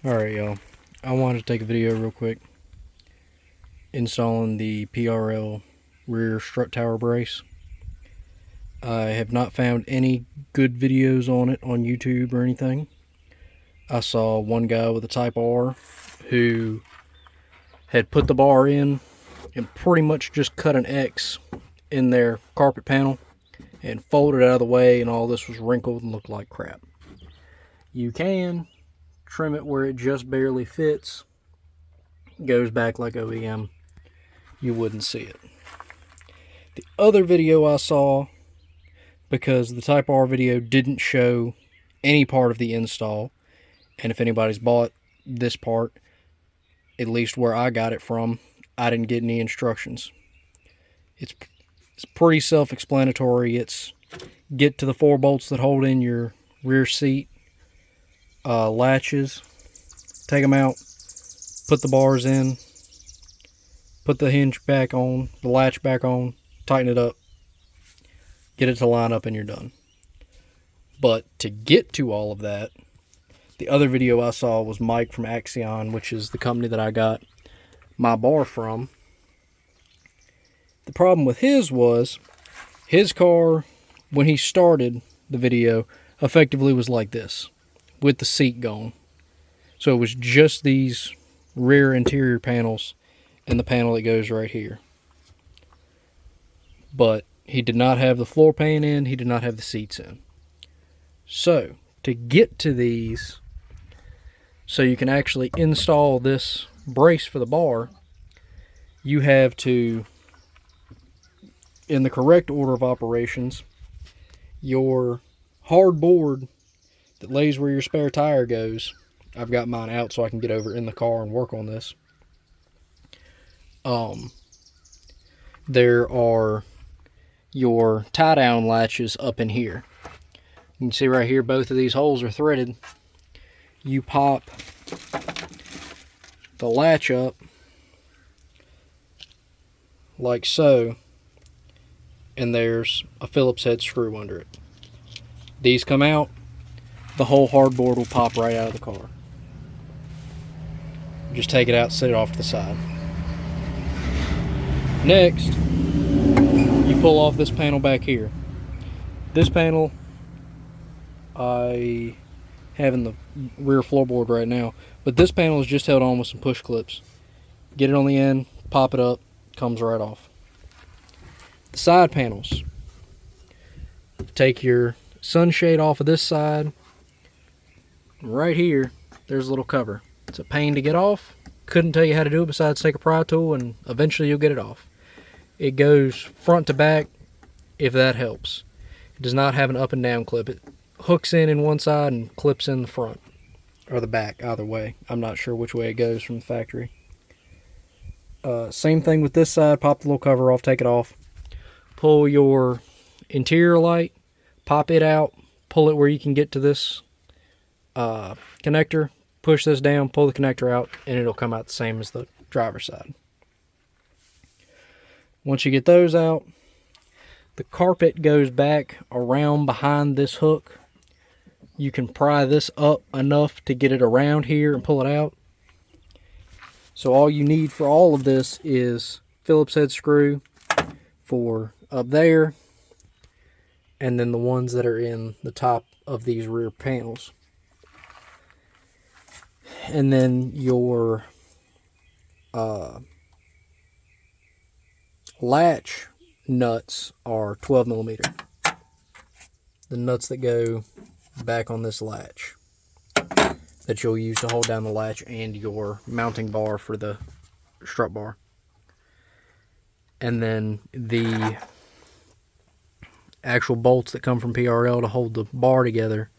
Alright, y'all. I wanted to take a video real quick installing the PRL rear strut tower brace. I have not found any good videos on it on YouTube or anything. I saw one guy with a Type R who had put the bar in and pretty much just cut an X in their carpet panel and folded it out of the way, and all this was wrinkled and looked like crap. You can trim it where it just barely fits, goes back like OEM, you wouldn't see it. The other video I saw, because the Type R video didn't show any part of the install, and if anybody's bought this part, at least where I got it from, I didn't get any instructions. It's pretty self-explanatory. It's get to the 4 bolts that hold in your rear seat latches, take them out, put the bars in, put the hinge back on, the latch back on, tighten it up, get it to line up, and you're done. But to get to all of that, the other video I saw was Mike from Axion, which is the company that I got my bar from. The problem with his was, his car, when he started the video, effectively was like this, with the seat gone. So it was just these rear interior panels and the panel that goes right here. But he did not have the floor pan in, he did not have the seats in. So, to get to these, so you can actually install this brace for the bar, you have to, in the correct order of operations, your hard board that lays where your spare tire goes, I've got mine out so I can get over in the car and work on this. There are your tie down latches up in here. You can see right here both of these holes are threaded. You pop the latch up like so, and there's a Phillips head screw under it. These come out, the whole hardboard will pop right out of the car. Just take it out, set it off to the side. Next, you pull off this panel back here. This panel I have in the rear floorboard right now, but this panel is just held on with some push clips. Get it on the end, pop it up, comes right off. The side panels, take your sunshade off of this side. Right here, there's a little cover. It's a pain to get off. Couldn't tell you how to do it besides take a pry tool, and eventually you'll get it off. It goes front to back, if that helps. It does not have an up and down clip. It hooks in one side and clips in the front, or the back, either way. I'm not sure which way it goes from the factory. Same thing with this side. Pop the little cover off, take it off. Pull your interior light, pop it out, pull it where you can get to this connector, push this down, pull the connector out, and it'll come out the same as the driver's side. Once you get those out, the carpet goes back around behind this hook. You can pry this up enough to get it around here and pull it out. So all you need for all of this is Phillips head screw for up there, and then the ones that are in the top of these rear panels. And then your latch nuts are 12 millimeter. The nuts that go back on this latch that you'll use to hold down the latch and your mounting bar for the strut bar. And then the actual bolts that come from PRL to hold the bar together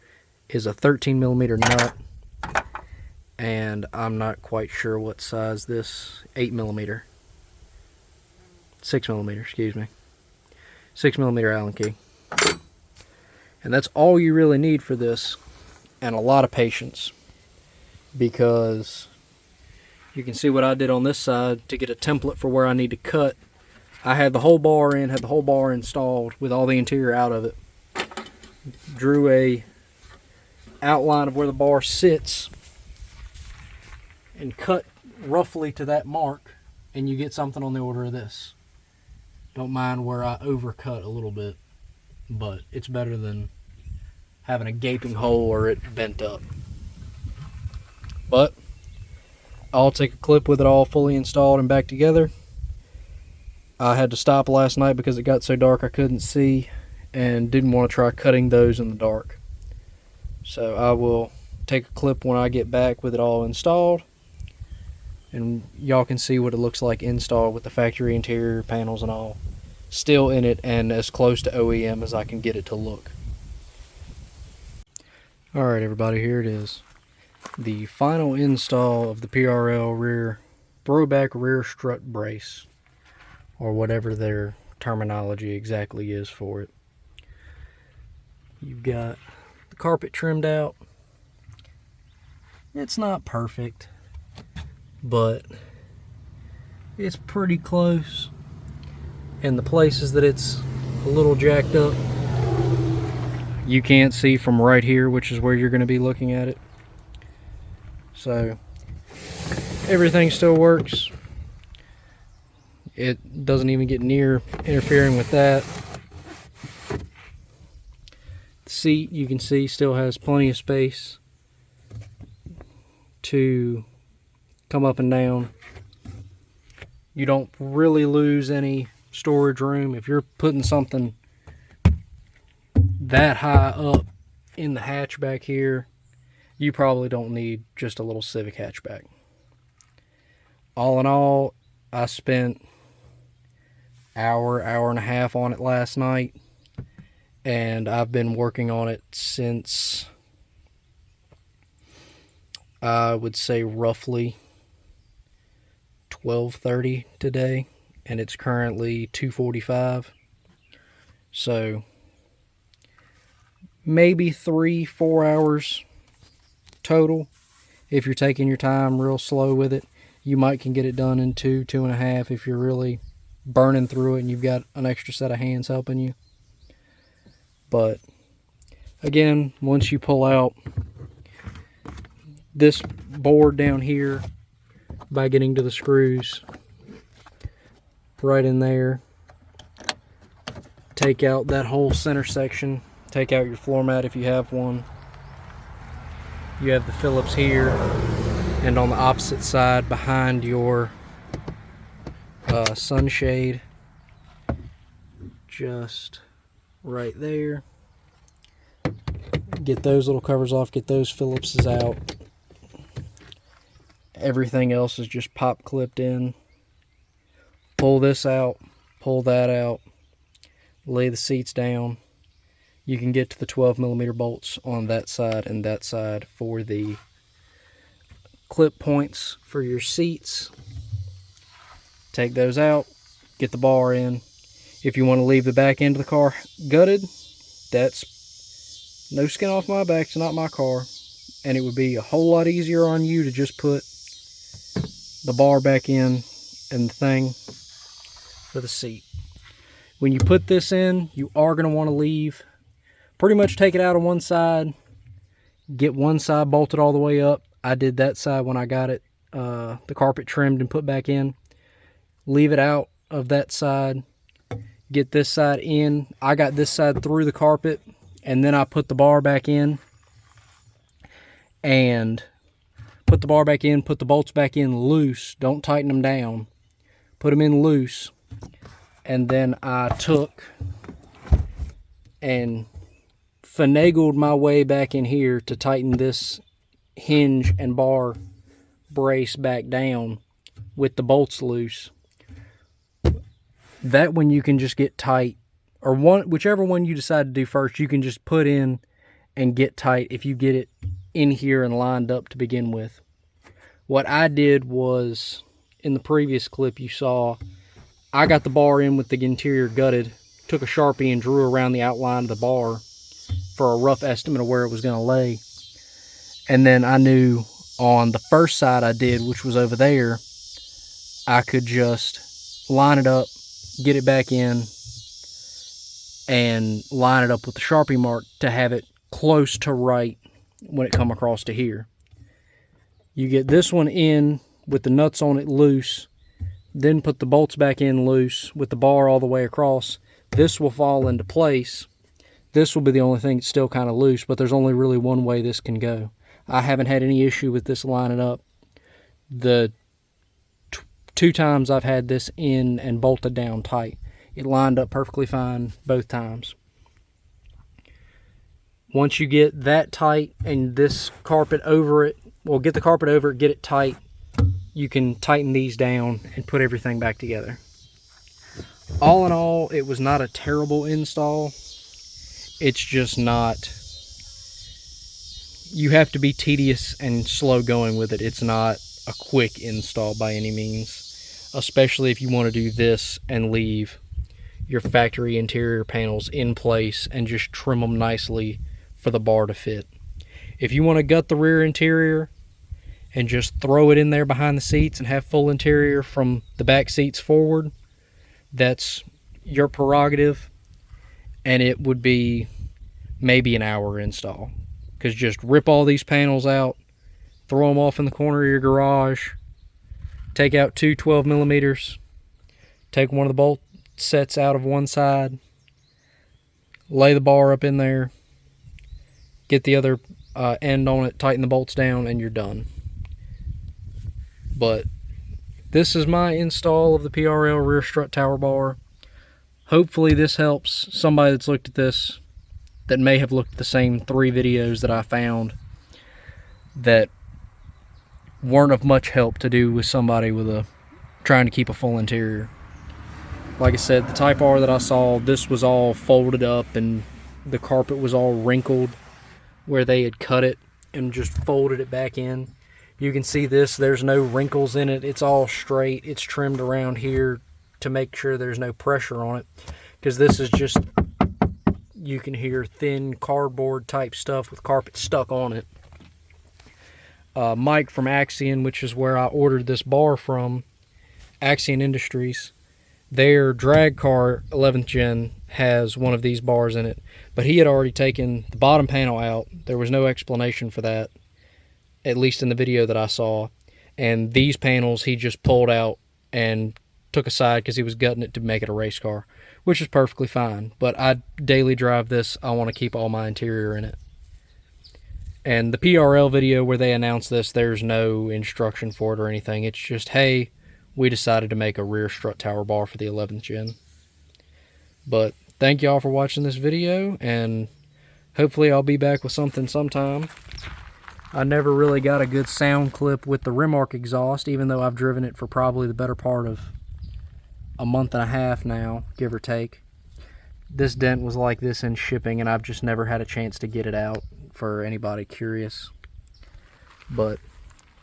is a 13 millimeter nut, and I'm not quite sure what size this 8 millimeter, 6 millimeter, excuse me, 6 millimeter Allen key. And that's all you really need for this, and a lot of patience, because you can see what I did on this side to get a template for where I need to cut. I had the whole bar in, had the whole bar installed with all the interior out of it. Drew a outline of where the bar sits and cut roughly to that mark, and you get something on the order of this. Don't mind where I overcut a little bit, but it's better than having a gaping hole or it bent up. But I'll take a clip with it all fully installed and back together. I had to stop last night because it got so dark I couldn't see and didn't want to try cutting those in the dark. So I will take a clip when I get back with it all installed, and y'all can see what it looks like installed with the factory interior panels and all still in it, and as close to OEM as I can get it to look. Alright everybody, here it is. The final install of the PRL Throwback rear strut brace, or whatever their terminology exactly is for it. You've got the carpet trimmed out. It's not perfect, but it's pretty close. And the places that it's a little jacked up, you can't see from right here, which is where you're going to be looking at it. So everything still works. It doesn't even get near interfering with that. The seat, you can see, still has plenty of space to come up and down. You don't really lose any storage room. If you're putting something that high up in the hatchback here, you probably don't need just a little Civic hatchback. All in all, I spent hour and a half on it last night, and I've been working on it since, I would say, roughly 12:30 today, and it's currently 2:45. So maybe 3-4 hours total. If you're taking your time real slow with it, you might can get it done in 2.5 if you're really burning through it and you've got an extra set of hands helping you. But again, once you pull out this board down here by getting to the screws right in there, take out that whole center section, take out your floor mat if you have one. You have the Phillips here, and on the opposite side behind your sunshade, just right there. Get those little covers off, get those Phillipses out. Everything else is just pop clipped in. Pull this out, pull that out, lay the seats down. You can get to the 12mm bolts on that side and that side for the clip points for your seats. Take those out, get the bar in. If you want to leave the back end of the car gutted, that's no skin off my back, it's not my car. And it would be a whole lot easier on you to just put the bar back in and the thing for the seat. When you put this in, you are going to want to leave. Pretty much take it out on one side, get one side bolted all the way up. I did that side when I got it, the carpet trimmed and put back in. Leave it out of that side, get this side in. I got this side through the carpet, and then I put the bar back in, and put the bar back in, put the bolts back in loose. Don't tighten them down. Put them in loose. And then I took and finagled my way back in here to tighten this hinge and bar brace back down with the bolts loose. That one you can just get tight, or whichever one you decide to do first, you can just put in and get tight if you get it in here and lined up to begin with. What I did was, in the previous clip you saw, I got the bar in with the interior gutted, took a Sharpie and drew around the outline of the bar for a rough estimate of where it was going to lay. And then I knew on the first side I did, which was over there, I could just line it up, get it back in, and line it up with the Sharpie mark to have it close to right when it come across to here. You get this one in with the nuts on it loose, then put the bolts back in loose with the bar all the way across. This will fall into place. This will be the only thing that's still kind of loose, but there's only really one way this can go. I haven't had any issue with this lining up. The two times I've had this in and bolted down tight, it lined up perfectly fine both times. Once you get that tight and this carpet over it, well, get the carpet over it, get it tight, you can tighten these down and put everything back together. All in all, it was not a terrible install. It's just not, you have to be tedious and slow going with it. It's not a quick install by any means, especially if you want to do this and leave your factory interior panels in place and just trim them nicely for the bar to fit. If you want to gut the rear interior and just throw it in there behind the seats and have full interior from the back seats forward, that's your prerogative, and it would be maybe an hour install, because just rip all these panels out, throw them off in the corner of your garage, take out two 12 millimeters, take one of the bolt sets out of one side, lay the bar up in there, get the other end on it, tighten the bolts down, and you're done. But this is my install of the PRL rear strut tower bar. Hopefully this helps somebody that's looked at this, that may have looked at the same 3 videos that I found that weren't of much help to do with somebody with trying to keep a full interior. Like I said, the Type R that I saw, this was all folded up and the carpet was all wrinkled where they had cut it and just folded it back in. You can see this, there's no wrinkles in it. It's all straight. It's trimmed around here to make sure there's no pressure on it, because this is just, you can hear thin cardboard type stuff with carpet stuck on it. Mike from Axion, which is where I ordered this bar from, Axion Industries, their drag car 11th gen has one of these bars in it, but he had already taken the bottom panel out. There was no explanation for that, at least in the video that I saw, and these panels he just pulled out and took aside because he was gutting it to make it a race car, which is perfectly fine. But I daily drive this. I want to keep all my interior in it. And the PRL video where they announced this, there's no instruction for it or anything. It's just, hey, we decided to make a rear strut tower bar for the 11th gen. But thank y'all for watching this video, and hopefully I'll be back with something sometime. I never really got a good sound clip with the Remark exhaust, even though I've driven it for probably the better part of a month and a half now, give or take. This dent was like this in shipping, and I've just never had a chance to get it out for anybody curious. But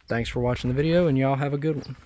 thanks for watching the video, and y'all have a good one.